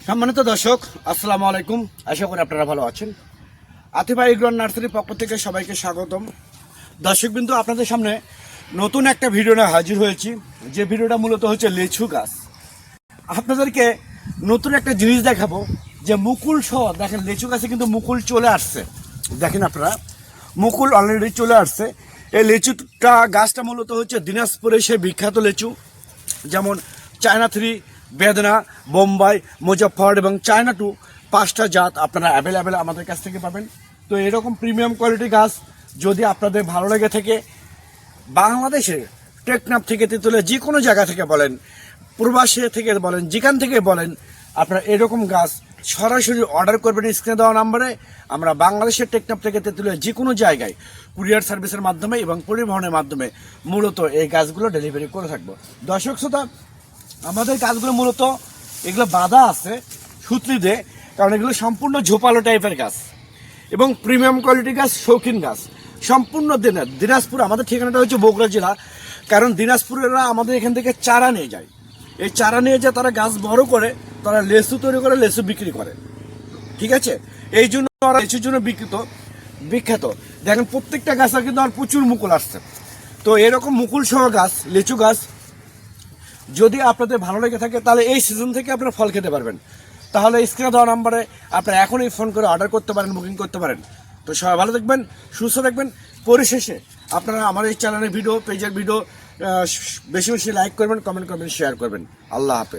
সম্মানিত দর্শক, আসসালামু আলাইকুম। আশা করি আপনারা ভালো আছেন। আতিফা এগ্রো নার্সারির পক্ষ থেকে সবাইকে স্বাগতম। দর্শকবৃন্দ, আপনাদের সামনে নতুন একটা ভিডিও নিয়ে হাজির হয়েছি। যে ভিডিওটা মূলত হচ্ছে লিচু গাছ। আপনাদেরকে নতুন একটা জিনিস দেখাবো, যে মুকুল সহ দেখেন লিচু গাছে কিন্তু মুকুল চলে আসছে। দেখেন আপনারা, মুকুল অলরেডি চলে আসছে। এই লিচুটা গাছটা মূলত হচ্ছে দিনাজপুরে সে বিখ্যাত লিচু, যেমন চায়না 3, বেদনা, বোম্বাই, মুজফ্ফর এবং চায়না 2 5টা জাত আপনারা অ্যাভেলেবেল আমাদের কাছ থেকে পাবেন। তো এরকম প্রিমিয়াম কোয়ালিটি গাছ যদি আপনাদের ভালো লেগে থাকে, বাংলাদেশে টেকনাফ থেকে তেঁতুলিয়া যে কোনো জায়গা থেকে বলেন, প্রবাসী থেকে বলেন, যেখান থেকে বলেন, আপনারা এরকম গাছ সরাসরি অর্ডার করবেন স্ক্রিনে দেওয়া নাম্বারে। আমরা বাংলাদেশের টেকনাফ থেকে তেঁতুলিয়া যে কোনো জায়গায় কুরিয়ার সার্ভিসের মাধ্যমে এবং পরিবহনের মাধ্যমে মূলত এই গাছগুলো ডেলিভারি করে থাকবো। দর্শক শ্রোতা, আমাদের গাছগুলো মূলত এগুলো বাঁধা আছে সুতলি দিয়ে, কারণ এগুলো সম্পূর্ণ ঝোপালো টাইপের গাছ এবং প্রিমিয়াম কোয়ালিটি গাছ, শৌখিন গাছ। সম্পূর্ণ দিনাজপুর, আমাদের ঠিকানাটা হচ্ছে বগুড়া জেলা। কারণ দিনাজপুরেরা আমাদের এখান থেকে চারা নিয়ে যায়। এই চারা নিয়ে যায়, তারা গাছ বড় করে, তারা লেচু তৈরি করে, লেচু বিক্রি করে। ঠিক আছে, এই জন্য ওরা লেচুর জন্য বিখ্যাত। দেখেন প্রত্যেকটা গাছে কিন্তু আমার প্রচুর মুকুল আসছে। তো এরকম মুকুল সহ গাছ, লিচু গাছ যদি আপনাদের ভালো লেগে থাকে, তাহলে এই সিজন থেকে আপনারা ফল খেতে পারবেন। তাহলে স্ক্রিনে দেওয়া নাম্বারে আপনারা এখনই ফোন করে অর্ডার করতে পারেন, বুকিং করতে পারেন। তো সবাই ভালো থাকবেন, সুস্থ থাকবেন। পরিশেষে আপনারা আমার এই চ্যানেলের ভিডিও, পেজের ভিডিও বেশি বেশি লাইক করবেন, কমেন্ট করবেন, শেয়ার করবেন। আল্লাহ হাফেজ।